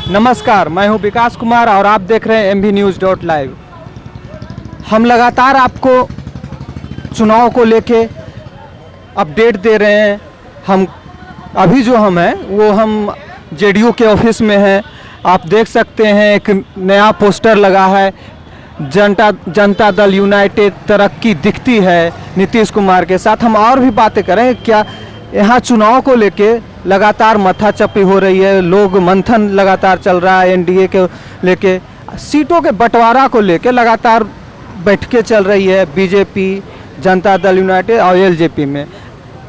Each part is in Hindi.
नमस्कार, मैं हूं विकास कुमार और आप देख रहे हैं MVNews.live। हम लगातार आपको चुनाव को लेके अपडेट दे रहे हैं। हम अभी जो हम JDU के ऑफिस में हैं। आप देख सकते हैं एक नया पोस्टर लगा है, जनता दल यूनाइटेड तरक्की दिखती है नीतीश कुमार के साथ। हम और भी बातें करें, क्या यहाँ चुनाव को लेके लगातार मथाचप्पी हो रही है, लोग मंथन लगातार चल रहा है, NDA के लेके सीटों के बंटवारा को लेके लगातार बैठकें चल रही है बीजेपी, जनता दल यूनाइटेड और LJP में,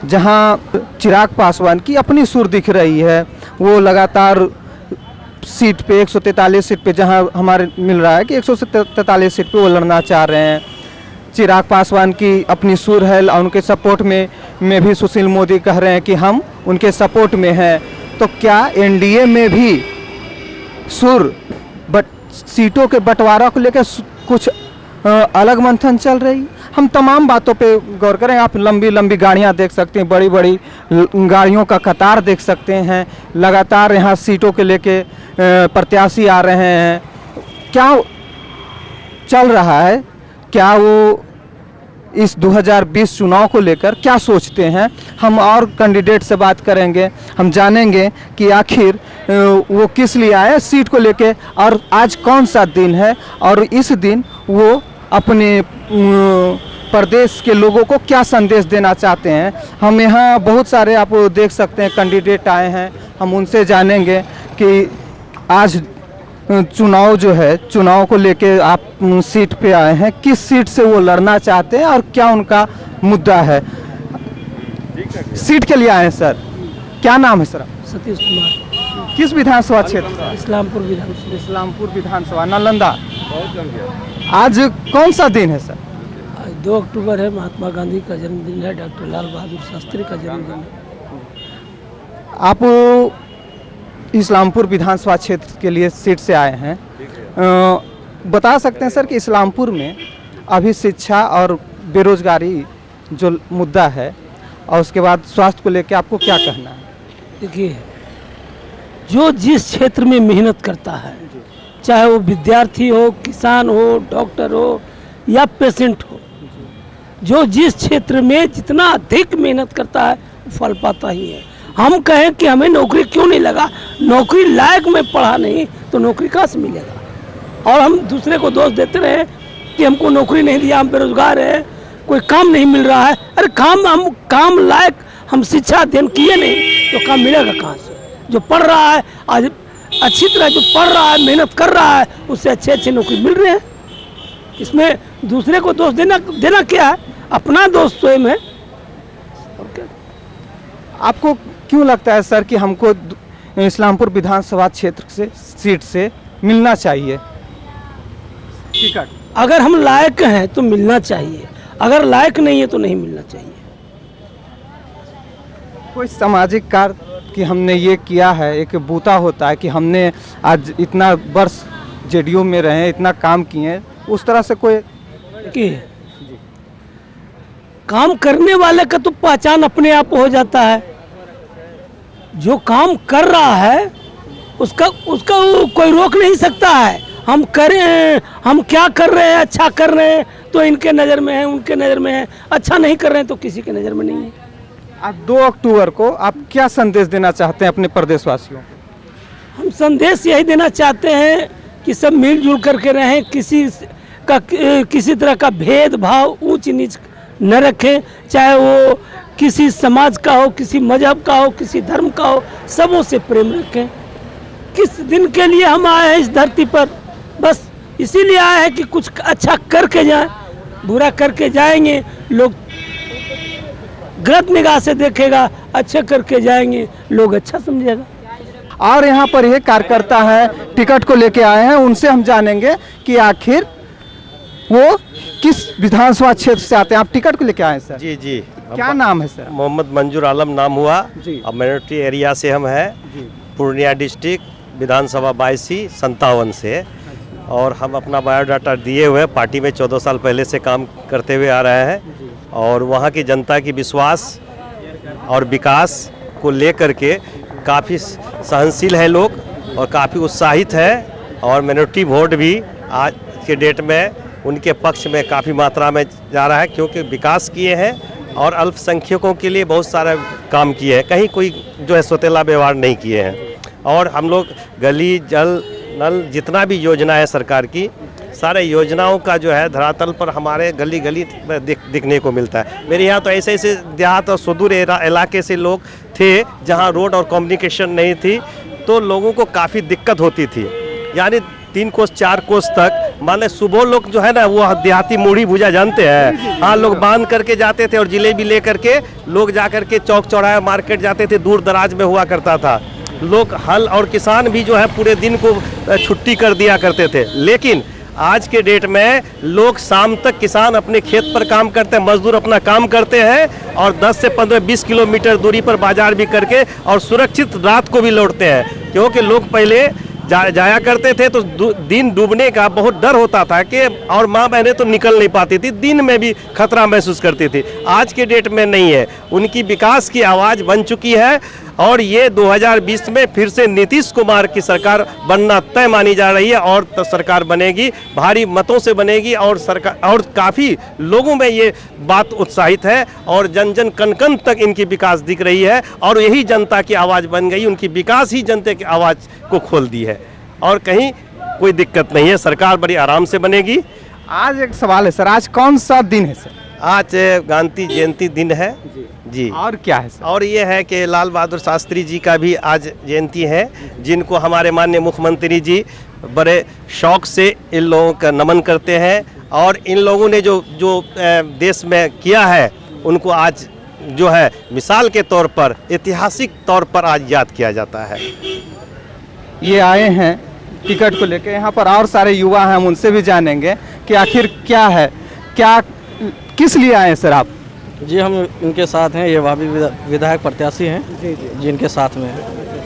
जहां चिराग पासवान की अपनी सुर दिख रही है। वो लगातार सीट पे 143 सीट पे, जहां हमारे मिल रहा है कि 143 सीट पे वो लड़ना चाह रहे हैं। चिराग पासवान की अपनी सुर है और उनके सपोर्ट में भी सुशील मोदी कह रहे हैं कि हम उनके सपोर्ट में हैं। तो क्या NDA में भी सुर सीटों के बंटवारा को लेकर कुछ अलग मंथन चल रही? हम तमाम बातों पे गौर करें। आप लंबी लंबी गाड़ियां देख सकते हैं, बड़ी बड़ी गाड़ियों का कतार देख सकते हैं। लगातार यहाँ सीटों के लेके प्रत्याशी आ रहे हैं। क्या चल रहा है? क्या वो इस 2020 चुनाव को लेकर क्या सोचते हैं? हम और कैंडिडेट से बात करेंगे, हम जानेंगे कि आखिर वो किस लिए आए सीट को लेके, और आज कौन सा दिन है और इस दिन वो अपने प्रदेश के लोगों को क्या संदेश देना चाहते हैं। हम यहाँ बहुत सारे आप देख सकते हैं कैंडिडेट आए हैं, हम उनसे जानेंगे कि आज चुनाव जो है, चुनाव को लेके आप सीट पे आए हैं, किस सीट से वो लड़ना चाहते हैं और क्या उनका मुद्दा है। सीट के लिए आए हैं सर, क्या नाम है सर? सतीश कुमार। किस विधानसभा क्षेत्र? इस्लामपुर विधानसभा। इस्लामपुर विधानसभा, नालंदा। आज कौन सा दिन है सर? आज 2 अक्टूबर है, महात्मा गांधी का जन्मदिन है, डॉक्टर लाल बहादुर शास्त्री का जन्मदिन है। आप इस्लामपुर विधानसभा क्षेत्र के लिए सीट से आए हैं। बता सकते हैं सर कि इस्लामपुर में अभी शिक्षा और बेरोजगारी जो मुद्दा है और उसके बाद स्वास्थ्य को लेकर आपको क्या कहना है? देखिए, जो जिस क्षेत्र में मेहनत करता है, चाहे वो विद्यार्थी हो, किसान हो, डॉक्टर हो या पेशेंट हो, जो जिस क्षेत्र में जितना अधिक मेहनत करता है वो फल पाता ही है। हम कहें कि हमें नौकरी क्यों नहीं लगा, नौकरी लायक में पढ़ा नहीं तो नौकरी कहाँ से मिलेगा। और हम दूसरे को दोष देते रहे कि हमको नौकरी नहीं दिया, हम बेरोजगार हैं, कोई काम नहीं मिल रहा है। अरे हम काम लायक हम शिक्षा अध्ययन किए नहीं तो काम मिलेगा कहाँ से? जो पढ़ रहा है आज अच्छी तरह, जो पढ़ रहा है, मेहनत कर रहा है, उससे अच्छे नौकरी मिल रहे हैं। इसमें दूसरे को दोष देना क्या है? अपना दोष स्वयं है। और क्या? आपको क्यों लगता है सर कि हमको इस्लामपुर विधानसभा क्षेत्र से सीट से मिलना चाहिए टिकट? अगर हम लायक हैं तो मिलना चाहिए, अगर लायक नहीं है तो नहीं मिलना चाहिए। कोई सामाजिक कार्य कि हमने ये किया है, एक बूता होता है कि हमने आज इतना वर्ष JDU में रहे, इतना काम किए, उस तरह से कोई काम करने वाले का तो पहचान अपने आप हो जाता है। जो काम कर रहा है उसका कोई रोक नहीं सकता है। हम करें, हम क्या कर रहे हैं, अच्छा कर रहे हैं तो इनके नज़र में है, उनके नज़र में है, अच्छा नहीं कर रहे हैं तो किसी के नज़र में नहीं है। आज 2 अक्टूबर को आप क्या संदेश देना चाहते हैं अपने प्रदेशवासियों को? हम संदेश यही देना चाहते हैं कि सब मिलजुल करके रहें, किसी तरह का भेदभाव ऊंच नीच न रखें, चाहे वो किसी समाज का हो, किसी मजहब का हो, किसी धर्म का हो, सबों से प्रेम रखें। किस दिन के लिए हम आए हैं इस धरती पर? बस इसीलिए आए हैं कि कुछ अच्छा करके जाएं। बुरा करके जाएंगे लोग गलत निगाह से देखेगा, अच्छे करके जाएंगे लोग अच्छा समझेगा। और यहाँ पर ये कार्यकर्ता है, टिकट को लेके आए हैं, उनसे हम जानेंगे कि आखिर वो किस विधानसभा क्षेत्र से आते हैं। आप टिकट को लेके आए हैं सर? जी जी। क्या नाम है सर? मोहम्मद मंजूर आलम नाम हुआ जी। अब माइनॉरिटी एरिया से हम है, पूर्णिया डिस्ट्रिक्ट विधानसभा 5257 से, और हम अपना बायोडाटा दिए हुए पार्टी में 14 साल पहले से काम करते हुए आ रहे हैं और वहाँ की जनता की विश्वास और विकास को लेकर के काफ़ी सहनशील है लोग और काफ़ी उत्साहित है और मिनोरिटी वोट भी आज के डेट में उनके पक्ष में काफ़ी मात्रा में जा रहा है, क्योंकि विकास किए हैं और अल्पसंख्यकों के लिए बहुत सारा काम किए हैं, कहीं कोई जो है सौतेला व्यवहार नहीं किए हैं। और हम लोग गली जल नल जितना भी योजना है सरकार की, सारे योजनाओं का जो है धरातल पर हमारे गली गली में दिखने को मिलता है। मेरे यहाँ तो ऐसे ऐसे देहात और सुदूर इलाके से लोग थे जहाँ रोड और कम्युनिकेशन नहीं थी, तो लोगों को काफ़ी दिक्कत होती थी। यानी 3 कोस 4 कोस तक, मान लें सुबह लोग जो है ना वो देहाती मूढ़ी भुजा जानते हैं, हाँ, लोग बांध करके जाते थे और जिलेबी ले करके लोग जा करके चौक चौराहे मार्केट जाते थे, दूर दराज में हुआ करता था। लोग हल और किसान भी जो है पूरे दिन को छुट्टी कर दिया करते थे। लेकिन आज के डेट में लोग शाम तक किसान अपने खेत पर काम करते हैं, मजदूर अपना काम करते हैं और 10 से 15-20 किलोमीटर दूरी पर बाजार भी करके और सुरक्षित रात को भी लौटते हैं। क्योंकि लोग पहले जाया करते थे तो दिन डूबने का बहुत डर होता था कि, और माँ बहनें तो निकल नहीं पाती थी, दिन में भी खतरा महसूस करती थी। आज के डेट में नहीं है, उनकी विकास की आवाज़ बन चुकी है और ये 2020 में फिर से नीतीश कुमार की सरकार बनना तय मानी जा रही है और सरकार बनेगी, भारी मतों से बनेगी और सरकार, और काफ़ी लोगों में ये बात उत्साहित है और जन जन कन कन तक इनकी विकास दिख रही है और यही जनता की आवाज़ बन गई। उनकी विकास ही जनता की आवाज़ को खोल दी है और कहीं कोई दिक्कत नहीं है, सरकार बड़ी आराम से बनेगी। आज एक सवाल है सर, आज कौन सा दिन है सर? आज गांधी जयंती दिन है जी। और क्या है सर? और ये है कि लाल बहादुर शास्त्री जी का भी आज जयंती है, जिनको हमारे माननीय मुख्यमंत्री जी बड़े शौक से इन लोगों का नमन करते हैं और इन लोगों ने जो देश में किया है उनको आज जो है मिसाल के तौर पर, ऐतिहासिक तौर पर आज याद किया जाता है। ये आए हैं टिकट को लेकर, यहाँ पर और सारे युवा हैं, हम उनसे भी जानेंगे कि आखिर क्या है, क्या किस लिए आए हैं सर आप? जी, हम इनके साथ हैं, ये भावी विधायक प्रत्याशी हैं जी, इनके साथ में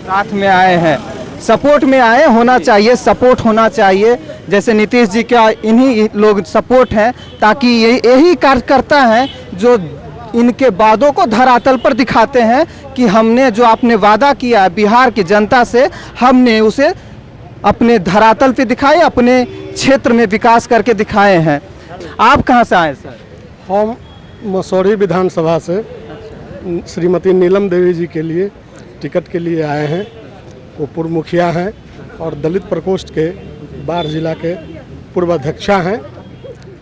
साथ में आए हैं, सपोर्ट में आए, होना चाहिए, सपोर्ट होना चाहिए। जैसे नीतीश जी का इन्हीं लोग सपोर्ट हैं, ताकि यही कार्यकर्ता हैं जो इनके वादों को धरातल पर दिखाते हैं कि हमने जो आपने वादा किया बिहार की जनता से, हमने उसे अपने धरातल पे दिखाए, अपने क्षेत्र में विकास करके दिखाए हैं। आप कहाँ से आए सर? हम मसौरी विधानसभा से श्रीमती नीलम देवी जी के लिए टिकट के लिए आए हैं। वो पूर्व मुखिया हैं और दलित प्रकोष्ठ के बाढ़ जिला के पूर्व अध्यक्षा हैं।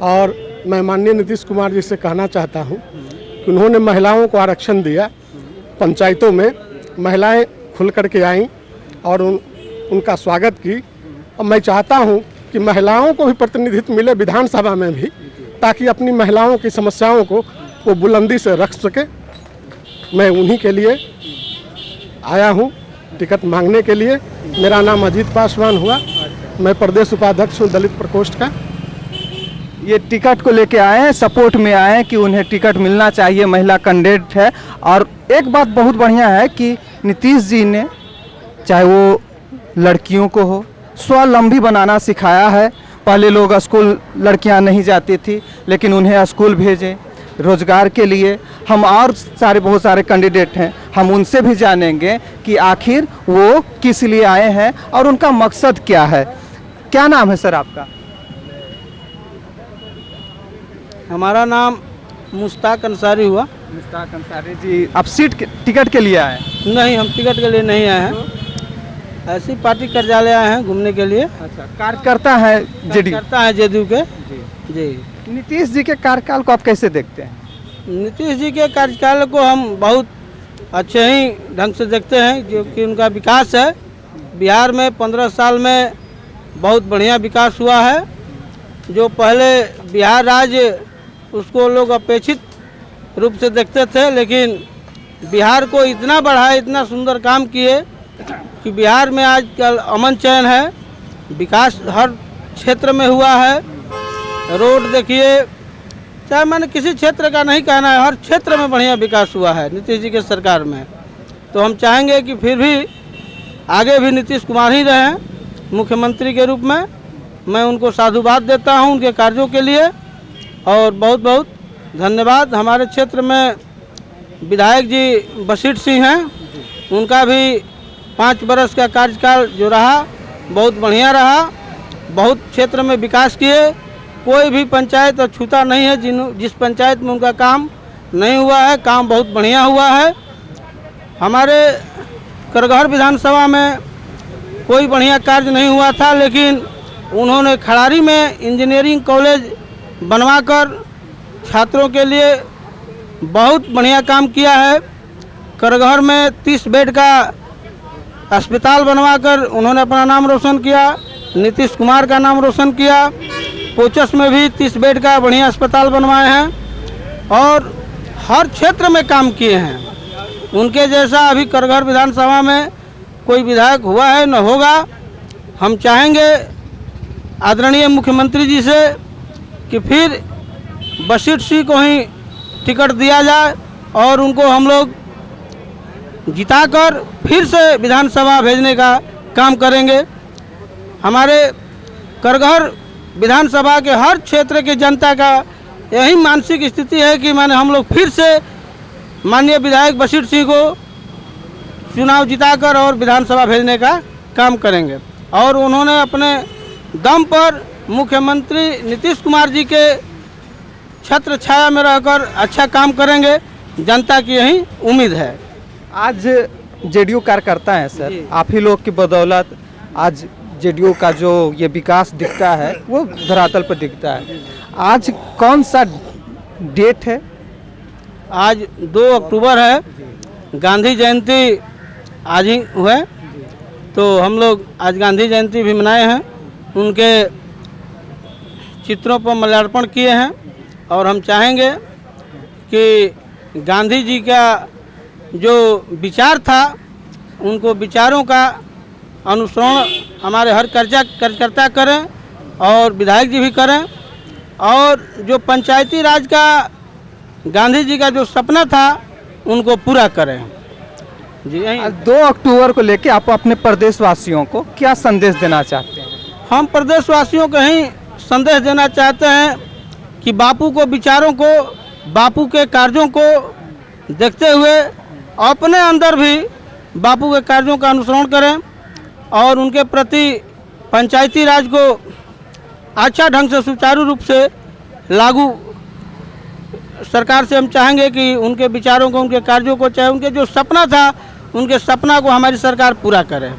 और मैं माननीय नीतीश कुमार जी से कहना चाहता हूं कि उन्होंने महिलाओं को आरक्षण दिया, पंचायतों में महिलाएं खुल कर के आईं और उनका स्वागत की। और मैं चाहता हूं कि महिलाओं को भी प्रतिनिधित्व मिले विधानसभा में भी, ताकि अपनी महिलाओं की समस्याओं को वो बुलंदी से रख सके। मैं उन्हीं के लिए आया हूँ टिकट मांगने के लिए। मेरा नाम अजीत पासवान हुआ, मैं प्रदेश उपाध्यक्ष हूँ दलित प्रकोष्ठ का। ये टिकट को लेके आए हैं, सपोर्ट में आए हैं कि उन्हें टिकट मिलना चाहिए, महिला कैंडिडेट है। और एक बात बहुत बढ़िया है कि नीतीश जी ने, चाहे वो लड़कियों को हो, स्वावलंबी बनाना सिखाया है। पहले लोग स्कूल लड़कियां नहीं जाती थी, लेकिन उन्हें स्कूल भेजे रोजगार के लिए। हम और बहुत सारे कैंडिडेट हैं, हम उनसे भी जानेंगे कि आखिर वो किस लिए आए हैं और उनका मकसद क्या है। क्या नाम है सर आपका? हमारा नाम मुश्ताक अंसारी हुआ। मुश्ताक अंसारी जी, आप टिकट के लिए आए? नहीं, हम टिकट के लिए नहीं आए हैं, ऐसी पार्टी कार्यालय आए हैं घूमने के लिए। अच्छा, कार्यकर्ता है जेडीयू? करता है जेडीयू के जी। नीतीश जी के कार्यकाल को आप कैसे देखते हैं? नीतीश जी के कार्यकाल को हम बहुत अच्छे ही ढंग से देखते हैं, जो कि उनका विकास है। बिहार में 15 साल में बहुत बढ़िया विकास हुआ है। जो पहले बिहार राज्य उसको लोग अपेक्षित रूप से देखते थे, लेकिन बिहार को इतना बढ़ाया, इतना सुंदर काम किए कि बिहार में आजकल अमन चैन है, विकास हर क्षेत्र में हुआ है। रोड देखिए, चाहे मैंने किसी क्षेत्र का नहीं कहना है, हर क्षेत्र में बढ़िया विकास हुआ है नीतीश जी के सरकार में। तो हम चाहेंगे कि फिर भी आगे भी नीतीश कुमार ही रहें मुख्यमंत्री के रूप में। मैं उनको साधुवाद देता हूं उनके कार्यों के लिए और बहुत बहुत धन्यवाद। हमारे क्षेत्र में विधायक जी बशीर सिंह हैं, उनका भी 5 बरस का कार्यकाल जो रहा बहुत बढ़िया रहा, बहुत क्षेत्र में विकास किए। कोई भी पंचायत छूता नहीं है जिस पंचायत में उनका काम नहीं हुआ है, काम बहुत बढ़िया हुआ है। हमारे करगहर विधानसभा में कोई बढ़िया कार्य नहीं हुआ था, लेकिन उन्होंने खड़ारी में इंजीनियरिंग कॉलेज बनवाकर छात्रों के लिए बहुत बढ़िया काम किया है। करगहर में 30 बेड का अस्पताल बनवाकर उन्होंने अपना नाम रोशन किया, नीतीश कुमार का नाम रोशन किया। कोचस में भी 30 बेड का बढ़िया अस्पताल बनवाए हैं और हर क्षेत्र में काम किए हैं। उनके जैसा अभी करगहर विधानसभा में कोई विधायक हुआ है न होगा। हम चाहेंगे आदरणीय मुख्यमंत्री जी से कि फिर बशीर सिंह को ही टिकट दिया जाए और उनको हम लोग जिताकर फिर से विधानसभा भेजने का काम करेंगे। हमारे करगहर विधानसभा के हर क्षेत्र के जनता का यही मानसिक स्थिति है कि माने हम लोग फिर से माननीय विधायक बशीर सिंह को चुनाव जिताकर और विधानसभा भेजने का काम करेंगे। और उन्होंने अपने दम पर मुख्यमंत्री नीतीश कुमार जी के छत्र छाया में रहकर अच्छा काम करेंगे, जनता की यही उम्मीद है। आज जेडीयू कार्यकर्ता हैं सर, आप ही लोग की बदौलत आज जेडीयू का जो ये विकास दिखता है वो धरातल पर दिखता है। आज कौन सा डेट है? आज 2 अक्टूबर है, गांधी जयंती आज ही हुए, तो हम लोग आज गांधी जयंती भी मनाए हैं। उनके चित्रों पर माल्यार्पण किए हैं और हम चाहेंगे कि गांधी जी का जो विचार था उनको विचारों का अनुसरण हमारे हर कार्यकर्ता करें और विधायक जी भी करें। और जो पंचायती राज का गांधी जी का जो सपना था उनको पूरा करें। जी, 2 अक्टूबर को लेके आप अपने प्रदेशवासियों को क्या संदेश देना चाहते हैं? हम प्रदेशवासियों को ही संदेश देना चाहते हैं कि बापू को विचारों को, बापू के कार्यों को देखते हुए अपने अंदर भी बापू के कार्यों का अनुसरण करें और उनके प्रति पंचायती राज को अच्छा ढंग से सुचारू रूप से लागू सरकार से हम चाहेंगे कि उनके विचारों को, उनके कार्यों को, चाहे उनके जो सपना था उनके सपना को हमारी सरकार पूरा करे।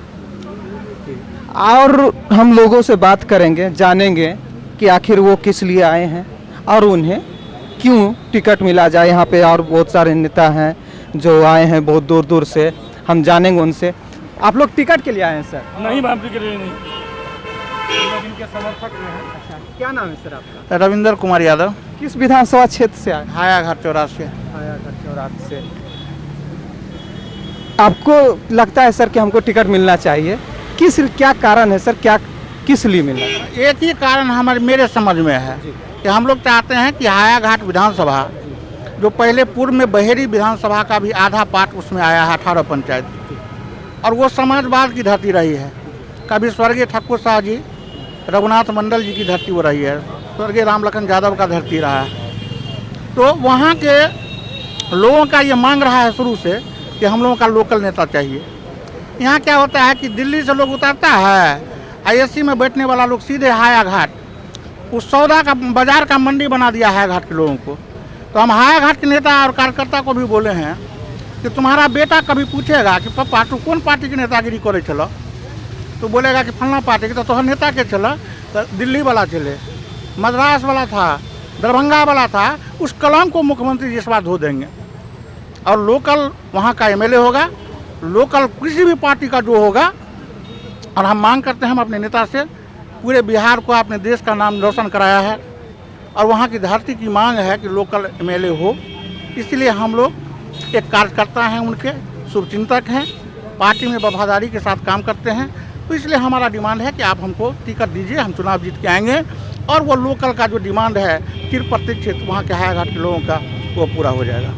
और हम लोगों से बात करेंगे, जानेंगे कि आखिर वो किस लिए आए हैं और उन्हें क्यों टिकट मिला जाए। यहाँ पे और बहुत सारे नेता हैं जो आए हैं बहुत दूर दूर से, हम जानेंगे उनसे। आप लोग टिकट के लिए आए हैं सर? नहीं मैम, टिकट नहीं। इनके समर्थक में हैं। अच्छा, क्या नाम है सर आपका? रविंदर कुमार यादव, किस विधानसभा क्षेत्र से आए? हायाघाट चौराहा से। हायाघाट चौराहा से। आपको लगता है सर कि हमको टिकट मिलना चाहिए? क्या कारण है सर, किस लिए मिलना चाहिए? एक ही कारण मेरे समझ में है कि हम लोग चाहते हैं कि हायाघाट विधानसभा जो पहले पूर्व में बहेरी विधानसभा का भी आधा पार्ट उसमें आया है, 18 पंचायत, और वो समाजवाद की धरती रही है। कभी स्वर्गीय ठाकुर साहब जी, रघुनाथ मंडल जी की धरती वो रही है, स्वर्गीय राम लखन यादव का धरती रहा है। तो वहाँ के लोगों का ये मांग रहा है शुरू से कि हम लोगों का लोकल नेता चाहिए। यहाँ क्या होता है कि दिल्ली से लोग उतरता है, ISC में बैठने वाला लोग सीधे हायाघाट, उस सौदा का बाजार का मंडी बना दिया हायाघाट के लोगों को। तो हम हायाघाट के नेता और कार्यकर्ता को भी बोले हैं कि तुम्हारा बेटा कभी पूछेगा कि पापा तू कौन पार्टी के नेतागिरी करे चलो, तो बोलेगा कि फलना पार्टी के, तो नेता के चलो, तो दिल्ली वाला चले, मद्रास वाला था, दरभंगा वाला था, उस कलम को मुख्यमंत्री जी इस बार धो देंगे और लोकल वहाँ का MLA होगा, लोकल किसी भी पार्टी का जो होगा। और हम मांग करते हैं हम अपने नेता से, पूरे बिहार को अपने देश का नाम रोशन कराया है और वहाँ की धरती की मांग है कि लोकल MLA हो। इसलिए हम लोग एक कार्यकर्ता हैं, उनके शुभचिंतक हैं, पार्टी में वफादारी के साथ काम करते हैं। तो इसलिए हमारा डिमांड है कि आप हमको टिकट दीजिए, हम चुनाव जीत के आएंगे और वो लोकल का जो डिमांड है चिर प्रतीक्षित वहाँ के हायाघाट के लोगों का वो पूरा हो जाएगा।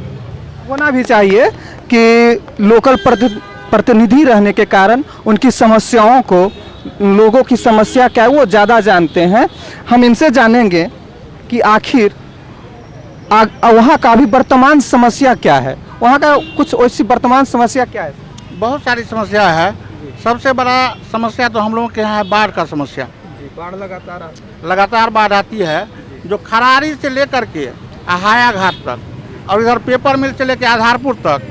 होना भी चाहिए कि लोकल प्रतिनिधि रहने के कारण उनकी समस्याओं को, लोगों की समस्या क्या है वो ज़्यादा जानते हैं। हम इनसे जानेंगे कि आखिर वहाँ का भी वर्तमान समस्या क्या है, वहाँ का कुछ ऐसी वर्तमान समस्या क्या है? बहुत सारी समस्या है। सबसे बड़ा समस्या तो हम लोगों के यहाँ है बाढ़ का समस्या। बाढ़ लगातार बाढ़ आती है, जो खरारी से लेकर के हाया घाट तक और इधर पेपर मिल से लेकर आधारपुर तक,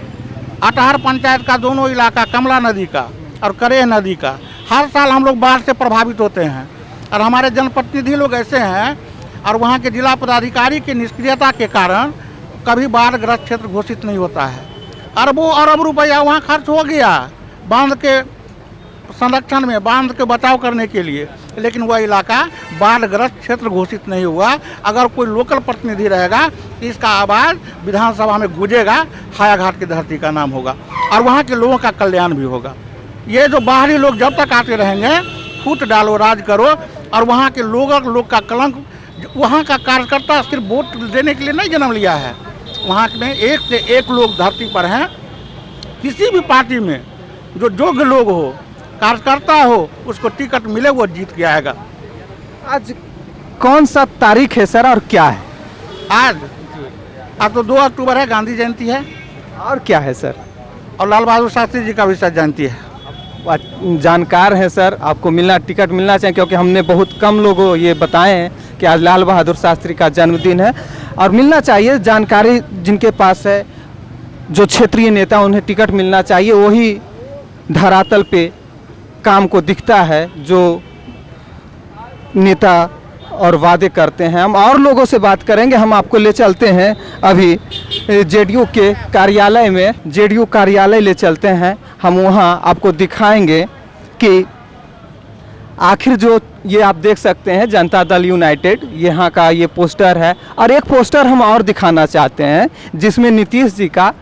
अटहर पंचायत का दोनों इलाका, कमला नदी का और करेह नदी का, हर साल हम लोग बाढ़ से प्रभावित होते हैं। और हमारे जनप्रतिनिधि लोग ऐसे हैं और वहाँ के जिला पदाधिकारी की निष्क्रियता के कारण कभी बाढ़ग्रस्त क्षेत्र घोषित नहीं होता है। अरबों अरब रुपया वहाँ खर्च हो गया बांध के संरक्षण में, बांध के बचाव करने के लिए, लेकिन वह इलाका बाढ़ग्रस्त क्षेत्र घोषित नहीं हुआ। अगर कोई लोकल प्रतिनिधि रहेगा तो इसका आवाज़ विधानसभा में गूंजेगा, हाया घाट की धरती का नाम होगा और वहाँ के लोगों का कल्याण भी होगा। ये जो बाहरी लोग जब तक आते रहेंगे, फूट डालो राज करो, और वहाँ के लोग का कलंक, वहाँ का कार्यकर्ता सिर्फ वोट देने के लिए नहीं जन्म लिया है। वहाँ में एक से एक लोग धरती पर हैं। किसी भी पार्टी में जो योग्य लोग हो, कार्यकर्ता हो, उसको टिकट मिले वो जीत के आएगा। आज कौन सा तारीख है सर और क्या है? आज तो 2 अक्टूबर है, गांधी जयंती है, और क्या है सर? और लाल बहादुर शास्त्री जी का भी जयंती है। जानकार है सर, आपको टिकट मिलना चाहिए, क्योंकि हमने बहुत कम लोगों ये बताए हैं कि आज लाल बहादुर शास्त्री का जन्मदिन है और मिलना चाहिए। जानकारी जिनके पास है, जो क्षेत्रीय नेता, उन्हें टिकट मिलना चाहिए। वही धरातल पे काम को दिखता है जो नेता और वादे करते हैं। हम और लोगों से बात करेंगे। हम आपको ले चलते हैं अभी जेडीयू के कार्यालय में, जेडीयू कार्यालय ले चलते हैं। हम वहाँ आपको दिखाएंगे कि आखिर जो ये आप देख सकते हैं जनता दल यूनाइटेड, यहाँ का ये पोस्टर है। और एक पोस्टर हम और दिखाना चाहते हैं जिसमें नीतीश जी का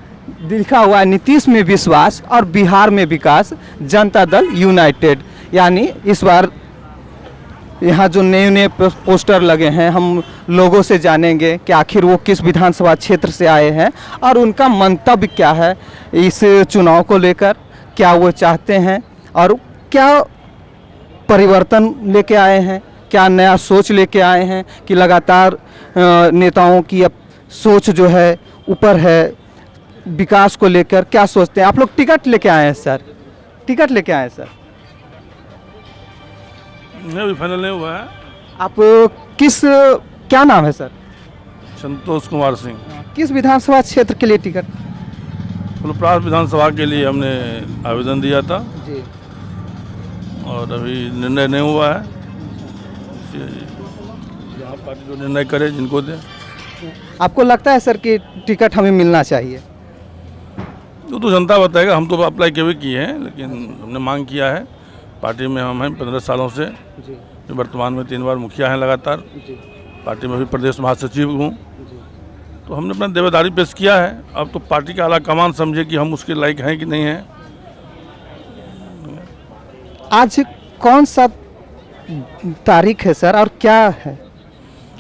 लिखा हुआ है, नीतीश में विश्वास और बिहार में विकास, जनता दल यूनाइटेड। यानी इस बार यहाँ जो नए पोस्टर लगे हैं, हम लोगों से जानेंगे कि आखिर वो किस विधानसभा क्षेत्र से आए हैं और उनका मंतव्य क्या है इस चुनाव को लेकर, क्या वो चाहते हैं और क्या परिवर्तन लेके आए हैं, क्या नया सोच लेके आए हैं कि लगातार नेताओं की अब सोच जो है ऊपर है, विकास को लेकर क्या सोचते हैं। आप लोग टिकट लेके आए हैं सर? टिकट लेके आए हैं सर? नहीं, अभी फाइनल नहीं हुआ है। आप क्या नाम है सर? संतोष कुमार सिंह। किस विधानसभा क्षेत्र के लिए टिकट? फुलप्रास विधानसभा के लिए हमने आवेदन दिया था जी। और अभी निर्णय नहीं हुआ है। यहाँ पार्टी जो निर्णय करे, जिनको दे। आपको लगता है सर कि टिकट हमें मिलना चाहिए? तो जनता बताएगा। हम तो अप्लाई किए हैं, लेकिन हमने मांग किया है। पार्टी में हम हैं 15 सालों से जी। वर्तमान में 3 बार मुखिया हैं लगातार। जी। पार्टी में भी प्रदेश महासचिव हूँ, तो हमने अपना दावेदारी पेश किया है। अब तो पार्टी का आला कमान समझे कि हम उसके लायक हैं कि नहीं हैं। आज कौन सा तारीख है सर और क्या है?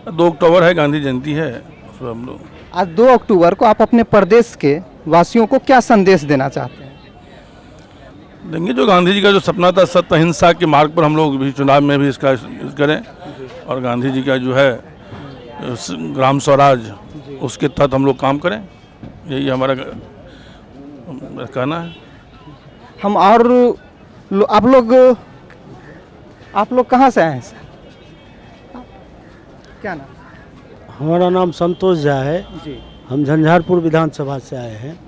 2 अक्टूबर है, गांधी जयंती है। उसमें हम लोग आज 2 अक्टूबर को आप अपने प्रदेश के वासियों को क्या संदेश देना चाहते हैं? देंगे जो गांधी जी का जो सपना था, सत्य अहिंसा के मार्ग पर हम लोग भी चुनाव में भी इसका करें, और गांधी जी का जो है ग्राम स्वराज, उसके तहत हम लोग काम करें। यही हमारा कहना है। हम और आप लोग कहाँ से आए हैं सर? क्या नाम? हमारा नाम संतोष झा है जी। हम झंझारपुर विधानसभा से आए हैं।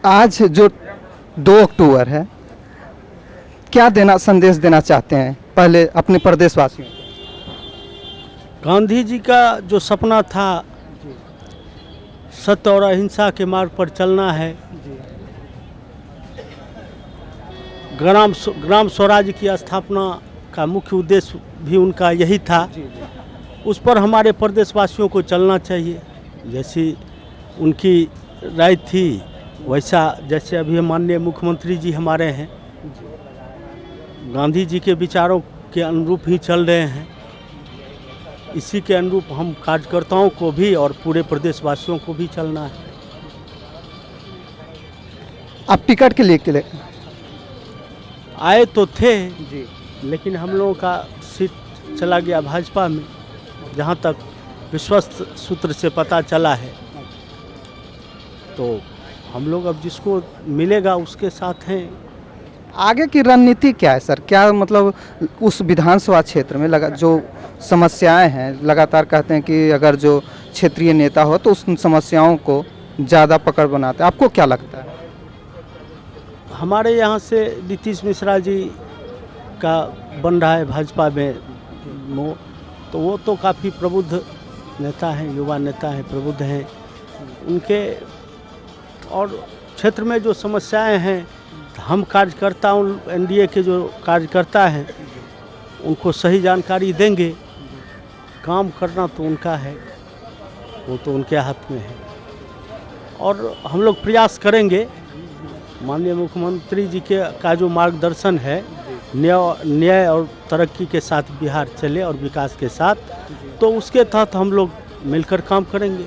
आज जो 2 अक्टूबर है, क्या संदेश देना चाहते हैं पहले अपने प्रदेशवासियों को? गांधी जी का जो सपना था, सत्य और अहिंसा के मार्ग पर चलना है। ग्राम स्वराज की स्थापना का मुख्य उद्देश्य भी उनका यही था। उस पर हमारे प्रदेशवासियों को चलना चाहिए। जैसी उनकी राय थी, वैसा जैसे अभी माननीय मुख्यमंत्री जी हमारे हैं, गांधी जी के विचारों के अनुरूप ही चल रहे हैं। इसी के अनुरूप हम कार्यकर्ताओं को भी और पूरे प्रदेशवासियों को भी चलना है। आप टिकट के लिए आए तो थे जी, लेकिन हम लोगों का सीट चला गया भाजपा में, जहाँ तक विश्वस्त सूत्र से पता चला है। तो हम लोग अब जिसको मिलेगा उसके साथ हैं। आगे की रणनीति क्या है सर? क्या मतलब उस विधानसभा क्षेत्र में लगा जो समस्याएं हैं, लगातार कहते हैं कि अगर जो क्षेत्रीय नेता हो तो उस समस्याओं को ज़्यादा पकड़ बनाते हैं, आपको क्या लगता है? हमारे यहाँ से नीतीश मिश्रा जी का बन रहा है भाजपा में तो वो तो काफ़ी प्रबुद्ध नेता हैं, युवा नेता हैं, प्रबुद्ध हैं। उनके और क्षेत्र में जो समस्याएं हैं, हम कार्यकर्ताओं एनडीए के जो कार्यकर्ता हैं उनको सही जानकारी देंगे। काम करना तो उनका है, वो तो उनके हाथ में है। और हम लोग प्रयास करेंगे, माननीय मुख्यमंत्री जी का जो मार्गदर्शन है, न्याय और तरक्की के साथ बिहार चले और विकास के साथ, तो उसके तहत हम लोग मिलकर काम करेंगे।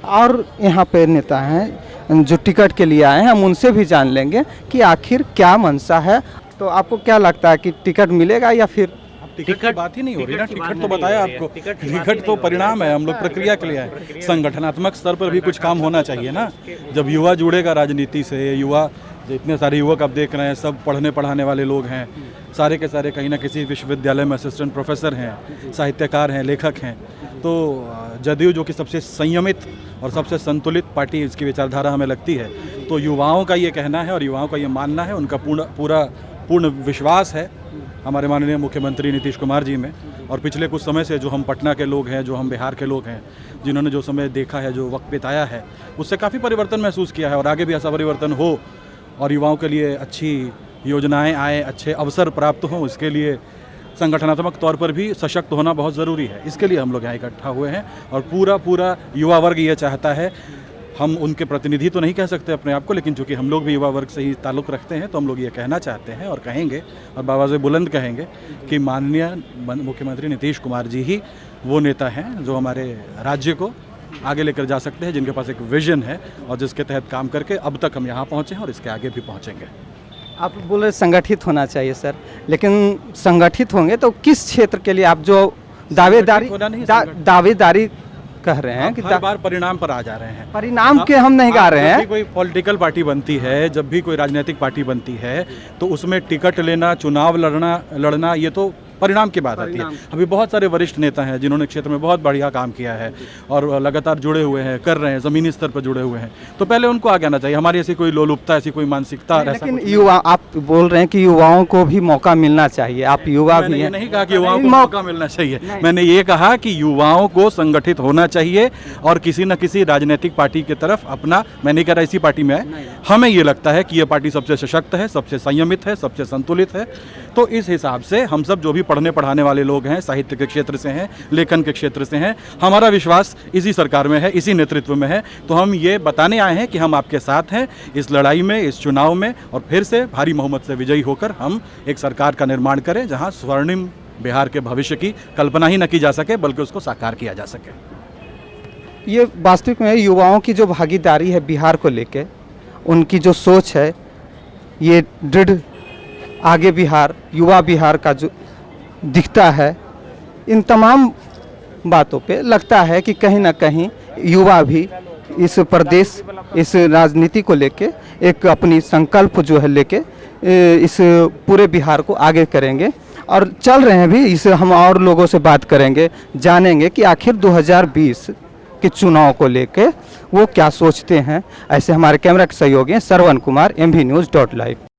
और यहाँ पे नेता हैं जो टिकट के लिए आए हैं, हम उनसे भी जान लेंगे कि आखिर क्या मंशा है। तो आपको क्या लगता है कि टिकट मिलेगा या फिर? टिकट की बात ही नहीं हो रही ना। टिकट तो बताया आपको, टिकट तो परिणाम है, हम लोग प्रक्रिया के लिए आए। संगठनात्मक स्तर पर भी कुछ काम होना चाहिए ना। जब युवा जुड़ेगा राजनीति से, युवा इतने सारे युवक आप देख रहे हैं, सब पढ़ने पढ़ाने वाले लोग हैं, सारे के सारे कहीं ना किसी विश्वविद्यालय में असिस्टेंट प्रोफेसर हैं, साहित्यकार हैं, लेखक हैं। तो जदयू जो कि सबसे संयमित और सबसे संतुलित पार्टी इसकी विचारधारा हमें लगती है, तो युवाओं का ये कहना है और युवाओं का ये मानना है, उनका पूर्ण विश्वास है हमारे माननीय मुख्यमंत्री नीतीश कुमार जी में। और पिछले कुछ समय से जो हम पटना के लोग हैं, जो हम बिहार के लोग हैं, जिन्होंने जो समय देखा है, जो वक्त बिताया है, उससे काफ़ी परिवर्तन महसूस किया है। और आगे भी ऐसा परिवर्तन हो और युवाओं के लिए अच्छी योजनाएं आए, अच्छे अवसर प्राप्त हों, इसके लिए संगठनात्मक तौर पर भी सशक्त होना बहुत ज़रूरी है। इसके लिए हम लोग यहाँ इकट्ठा हुए हैं और पूरा युवा वर्ग ये चाहता है। हम उनके प्रतिनिधि तो नहीं कह सकते अपने आप को, लेकिन चूँकि हम लोग भी युवा वर्ग से ही ताल्लुक़ रखते हैं, तो हम लोग ये कहना चाहते हैं और कहेंगे और बावाज़ बुलंद कहेंगे कि माननीय मुख्यमंत्री नीतीश कुमार जी ही वो नेता हैं जो हमारे राज्य को आगे लेकर जा सकते हैं, जिनके पास एक विजन है और जिसके तहत काम करके अब तक हम यहाँ पहुँचे हैं और इसके आगे भी पहुँचेंगे। आप बोले संगठित होना चाहिए सर, लेकिन संगठित होंगे तो किस क्षेत्र के लिए? आप जो दावेदारी कह रहे हैं कि हर बार परिणाम पर आ जा रहे हैं। परिणाम के हम नहीं गा रहे हैं। जब भी कोई पॉलिटिकल पार्टी बनती है, जब भी कोई राजनीतिक पार्टी बनती है, तो उसमें टिकट लेना, चुनाव लड़ना ये तो परिणाम की बात आती है। अभी बहुत सारे वरिष्ठ नेता हैं जिन्होंने क्षेत्र में बहुत बढ़िया काम किया है और लगातार जुड़े हुए हैं, कर रहे हैं, ज़मीनी स्तर पर जुड़े हुए हैं, तो पहले उनको आगे आना चाहिए। हमारी ऐसी कोई लोलुपता, ऐसी कोई मानसिकता। लेकिन युवा, आप बोल रहे हैं कि युवाओं को भी मौका मिलना चाहिए, आप युवा भी हैं। मैंने नहीं कहा कि युवाओं को मौका मिलना चाहिए, मैंने ये कहा कि युवाओं को संगठित होना चाहिए और किसी न किसी राजनीतिक पार्टी की तरफ अपना, मैं नहीं कह रहा इसी पार्टी में है, हमें ये लगता है कि ये पार्टी सबसे सशक्त है, सबसे संयमित है, सबसे संतुलित है। तो इस हिसाब से हम सब जो भी पढ़ने पढ़ाने वाले लोग हैं, साहित्य के क्षेत्र से हैं, लेखन के क्षेत्र से हैं, हमारा विश्वास इसी सरकार में है, इसी नेतृत्व में है। तो हम ये बताने आए हैं कि हम आपके साथ हैं इस लड़ाई में, इस चुनाव में, और फिर से भारी बहुमत से विजयी होकर हम एक सरकार का निर्माण करें जहां स्वर्णिम बिहार के भविष्य की कल्पना ही न की जा सके बल्कि उसको साकार किया जा सके। ये वास्तविक में युवाओं की जो भागीदारी है बिहार को लेके, उनकी जो सोच है, ये दृढ़ आगे बिहार, युवा बिहार का जो दिखता है, इन तमाम बातों पे लगता है कि कहीं ना कहीं युवा भी इस प्रदेश, इस राजनीति को लेके एक अपनी संकल्प जो है लेके इस पूरे बिहार को आगे करेंगे और चल रहे हैं भी। इसे हम और लोगों से बात करेंगे, जानेंगे कि आखिर 2020 के चुनाव को लेके वो क्या सोचते हैं। ऐसे हमारे कैमरा के सहयोगी हैं सरवन कुमार, MV News.live।